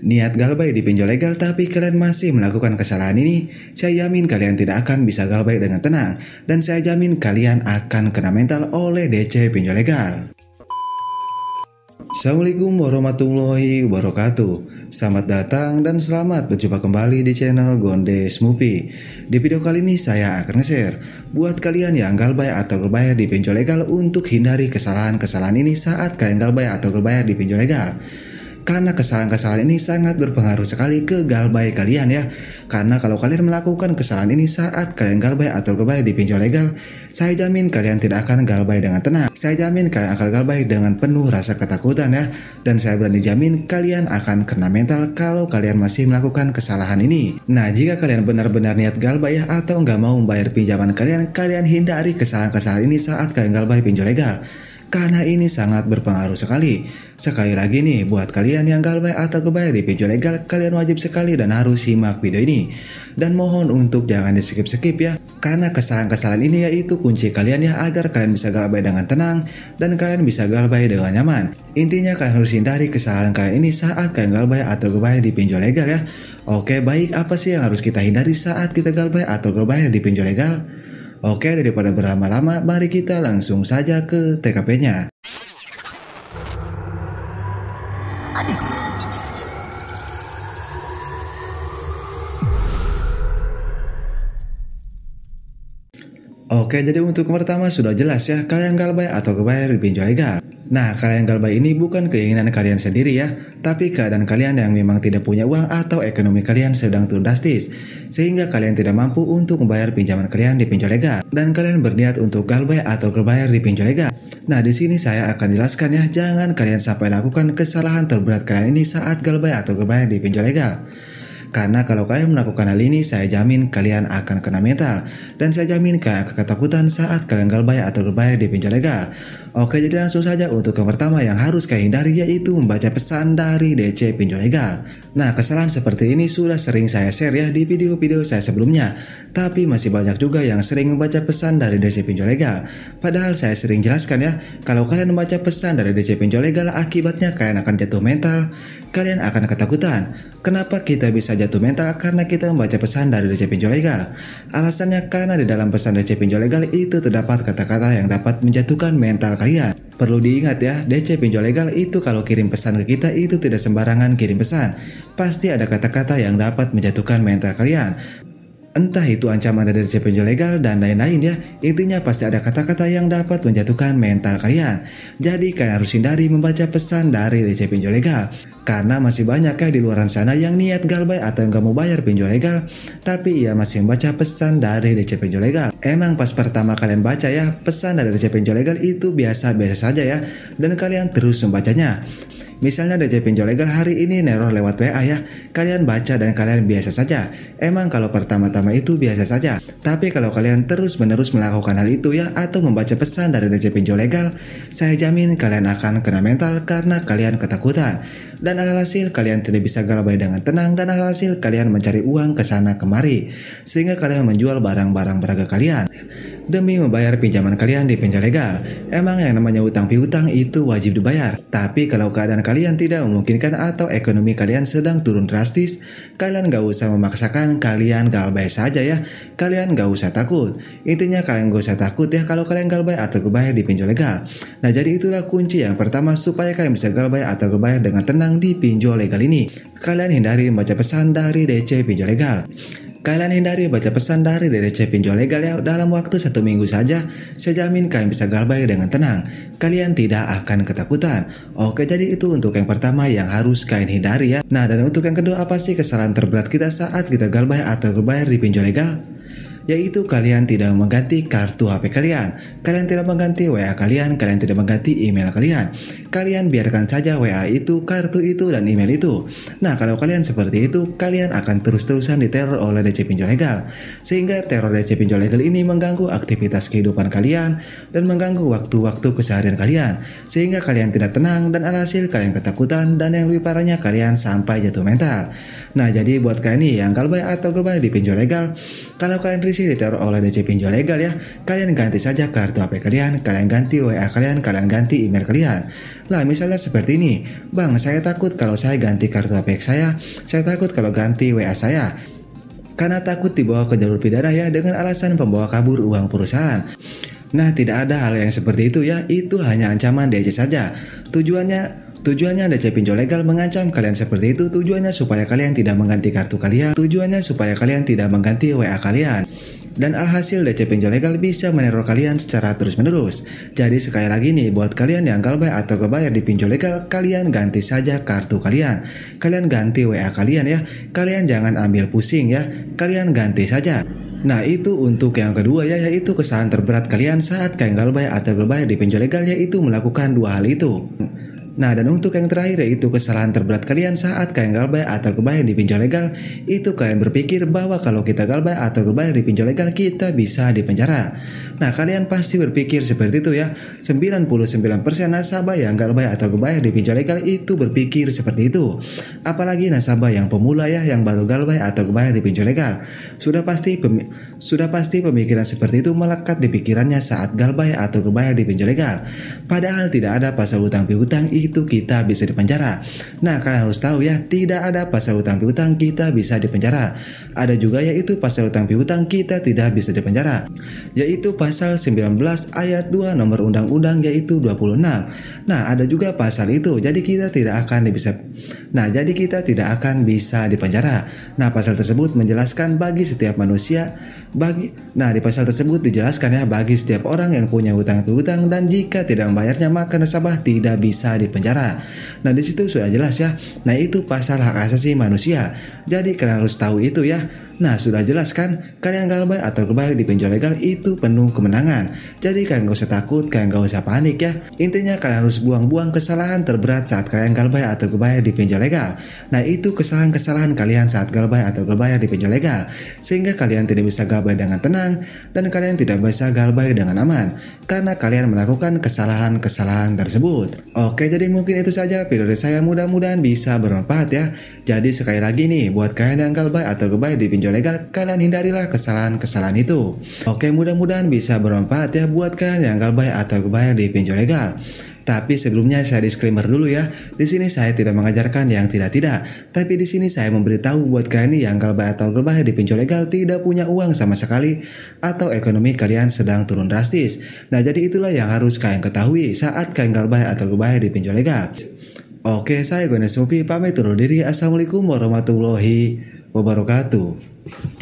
niat galbay di pinjol legal tapi kalian masih melakukan kesalahan ini, saya jamin kalian tidak akan bisa galbay dengan tenang dan saya jamin kalian akan kena mental oleh DC pinjol legal. Assalamualaikum warahmatullahi wabarakatuh. Selamat datang dan selamat berjumpa kembali di channel Gondes Movie. Di video kali ini saya akan nge-share buat kalian yang galbay atau berbayar di pinjol legal untuk hindari kesalahan-kesalahan ini saat kalian galbay atau berbayar di pinjol legal. Karena kesalahan-kesalahan ini sangat berpengaruh sekali ke galbay kalian ya. Karena kalau kalian melakukan kesalahan ini saat kalian galbay atau berbayar di pinjol legal, saya jamin kalian tidak akan galbay dengan tenang. Saya jamin kalian akan galbay dengan penuh rasa ketakutan ya. Dan saya berani jamin kalian akan kena mental kalau kalian masih melakukan kesalahan ini. Nah, jika kalian benar-benar niat galbay ya atau nggak mau membayar pinjaman kalian, kalian hindari kesalahan-kesalahan ini saat kalian galbay pinjol legal. Karena ini sangat berpengaruh sekali. Sekali lagi nih, buat kalian yang galbay atau berbayar di pinjol legal, kalian wajib sekali dan harus simak video ini. Dan mohon untuk jangan di skip-skip ya. Karena kesalahan-kesalahan ini yaitu kunci kalian ya agar kalian bisa galbay dengan tenang dan kalian bisa galbay dengan nyaman. Intinya kalian harus hindari kesalahan kalian ini saat kalian galbay atau berbayar di pinjol legal ya. Oke, baik, apa sih yang harus kita hindari saat kita galbay atau berbayar di pinjol legal? Oke, daripada berlama-lama, mari kita langsung saja ke TKP-nya. Oke, jadi untuk yang pertama sudah jelas ya, kalian galbay atau berbayar di pinjol legal. Nah, kalian galbay ini bukan keinginan kalian sendiri ya, tapi keadaan kalian yang memang tidak punya uang atau ekonomi kalian sedang turun drastis, sehingga kalian tidak mampu untuk membayar pinjaman kalian di pinjol legal, dan kalian berniat untuk galbay atau berbayar di pinjol legal. Nah, di sini saya akan jelaskan ya, jangan kalian sampai lakukan kesalahan terberat kalian ini saat galbay atau berbayar di pinjol legal. Karena kalau kalian melakukan hal ini, saya jamin kalian akan kena mental. Dan saya jamin kalian akan ketakutan saat kalian galbay atau berbayar di pinjol legal. Oke, jadi langsung saja untuk yang pertama yang harus kalian hindari yaitu membaca pesan dari DC pinjol legal. Nah, kesalahan seperti ini sudah sering saya share ya di video-video saya sebelumnya. Tapi masih banyak juga yang sering membaca pesan dari DC pinjol legal. Padahal saya sering jelaskan ya, kalau kalian membaca pesan dari DC pinjol legal, akibatnya kalian akan jatuh mental, kalian akan ketakutan. Kenapa kita bisa jatuh mental? Karena kita membaca pesan dari DC pinjol legal. Alasannya karena di dalam pesan DC pinjol legal itu terdapat kata-kata yang dapat menjatuhkan mental kalian. Perlu diingat ya, DC pinjol legal itu kalau kirim pesan ke kita itu tidak sembarangan kirim pesan. Pasti ada kata-kata yang dapat menjatuhkan mental kalian. Entah itu ancaman dari DC pinjol legal dan lain-lain ya. Intinya pasti ada kata-kata yang dapat menjatuhkan mental kalian. Jadi kalian harus hindari membaca pesan dari DC pinjol legal. Karena masih banyak ya di luar sana yang niat galbay atau yang gak mau bayar pinjol legal, tapi ia masih membaca pesan dari DC pinjol legal. Emang pas pertama kalian baca ya, pesan dari DC pinjol legal itu biasa-biasa saja ya, dan kalian terus membacanya. Misalnya DC pinjol legal hari ini neror lewat WA ya, kalian baca dan kalian biasa saja. Emang kalau pertama-tama itu biasa saja, tapi kalau kalian terus-menerus melakukan hal itu ya, atau membaca pesan dari DC pinjol legal, saya jamin kalian akan kena mental karena kalian ketakutan. Dan alhasil kalian tidak bisa galbay dengan tenang, dan alhasil kalian mencari uang ke sana kemari, sehingga kalian menjual barang-barang berharga kalian demi membayar pinjaman kalian di pinjol legal. Emang yang namanya utang piutang itu wajib dibayar. Tapi kalau keadaan kalian tidak memungkinkan atau ekonomi kalian sedang turun drastis, kalian gak usah memaksakan, kalian galbay saja ya. Kalian gak usah takut. Intinya kalian gak usah takut ya kalau kalian galbay atau berbayar di pinjol legal. Nah, jadi itulah kunci yang pertama supaya kalian bisa galbay atau berbayar dengan tenang di pinjol legal ini. Kalian hindari membaca pesan dari DC pinjol legal. Kalian hindari baca pesan dari DC pinjol legal ya, dalam waktu 1 minggu saja, saya jamin kalian bisa galbay dengan tenang. Kalian tidak akan ketakutan. Oke, jadi itu untuk yang pertama yang harus kalian hindari ya. Nah, dan untuk yang kedua, apa sih kesalahan terberat kita saat kita galbay atau berbayar di pinjol legal? Yaitu kalian tidak mengganti kartu HP kalian, kalian tidak mengganti WA kalian, kalian tidak mengganti email kalian. Kalian biarkan saja WA itu, kartu itu, dan email itu. Nah, kalau kalian seperti itu, kalian akan terus-terusan diteror oleh DC pinjol legal. Sehingga teror DC pinjol legal ini mengganggu aktivitas kehidupan kalian dan mengganggu waktu-waktu keseharian kalian. Sehingga kalian tidak tenang dan alhasil kalian ketakutan, dan yang lebih parahnya kalian sampai jatuh mental. Nah, jadi buat kalian nih yang galbay atau berbayar di pinjol legal, kalau kalian risih diteror oleh DC pinjol legal ya, kalian ganti saja kartu HP kalian, kalian ganti WA kalian, kalian ganti email kalian. Lah misalnya seperti ini, Bang, saya takut kalau saya ganti kartu APX saya takut kalau ganti WA saya. Karena takut dibawa ke jalur pidana ya dengan alasan pembawa kabur uang perusahaan. Nah, tidak ada hal yang seperti itu ya, itu hanya ancaman DC saja. Tujuannya DC pinjol legal mengancam kalian seperti itu, tujuannya supaya kalian tidak mengganti kartu kalian, tujuannya supaya kalian tidak mengganti WA kalian. Dan alhasil DC pinjol legal bisa meneror kalian secara terus-menerus. Jadi sekali lagi nih, buat kalian yang galbay atau kebayar di pinjol legal, kalian ganti saja kartu kalian. Kalian ganti WA kalian ya. Kalian jangan ambil pusing ya. Kalian ganti saja. Nah itu untuk yang kedua ya, yaitu kesalahan terberat kalian saat kalian galbay atau kebayar di pinjol legal, yaitu melakukan dua hal itu. Nah dan untuk yang terakhir yaitu kesalahan terberat kalian saat kalian galbay atau kebayar di pinjol legal, itu kalian berpikir bahwa kalau kita galbay atau kebayar di pinjol legal kita bisa dipenjara. Nah kalian pasti berpikir seperti itu ya. 99% nasabah yang galbay atau kebayar di pinjol legal itu berpikir seperti itu. Apalagi nasabah yang pemula ya, yang baru galbay atau kebayar di pinjol legal. Sudah pasti pemikiran seperti itu melekat di pikirannya saat galbay atau kebayar di pinjol legal. Padahal tidak ada pasal utang piutang itu kita bisa dipenjara. Nah kalian harus tahu ya, tidak ada pasal utang piutang kita bisa dipenjara. Ada juga yaitu pasal utang piutang kita tidak bisa dipenjara, yaitu pasal 19 ayat 2 nomor undang-undang yaitu 26. Nah ada juga pasal itu, jadi kita tidak akan bisa dipenjara. Nah pasal tersebut menjelaskan bagi setiap manusia di pasal tersebut dijelaskan ya, bagi setiap orang yang punya hutang piutang dan jika tidak membayarnya maka nasabah tidak bisa dipenjara. Nah di situ sudah jelas ya. Nah itu pasal hak asasi manusia. Jadi kalian harus tahu itu ya. Nah sudah jelas kan, kalian galbay atau kebayar di pinjol legal itu penuh kemenangan. Jadi kalian gak usah takut, kalian gak usah panik ya. Intinya kalian harus buang-buang kesalahan terberat saat kalian galbay atau kebayar di pinjol legal. Nah itu kesalahan-kesalahan kalian saat galbay atau kebayar di pinjol legal, sehingga kalian tidak bisa galbay dengan tenang dan kalian tidak bisa galbay dengan aman karena kalian melakukan kesalahan-kesalahan tersebut. Oke, jadi mungkin itu saja video dari saya, mudah-mudahan bisa bermanfaat ya. Jadi sekali lagi nih, buat kalian yang galbay atau kebayar di pinjol legal, kalian hindarilah kesalahan-kesalahan itu. Oke, mudah-mudahan bisa bermanfaat ya buat kalian yang galbay atau kebayar di pinjol legal. Tapi sebelumnya saya disclaimer dulu ya. Di sini saya tidak mengajarkan yang tidak-tidak, tapi di sini saya memberitahu buat kalian yang galbay atau kebayar di pinjol legal tidak punya uang sama sekali atau ekonomi kalian sedang turun drastis. Nah, jadi itulah yang harus kalian ketahui saat kalian galbay atau kebayar di pinjol legal. Oke, saya Gones Mupi pamit undur diri. Assalamualaikum warahmatullahi wabarakatuh.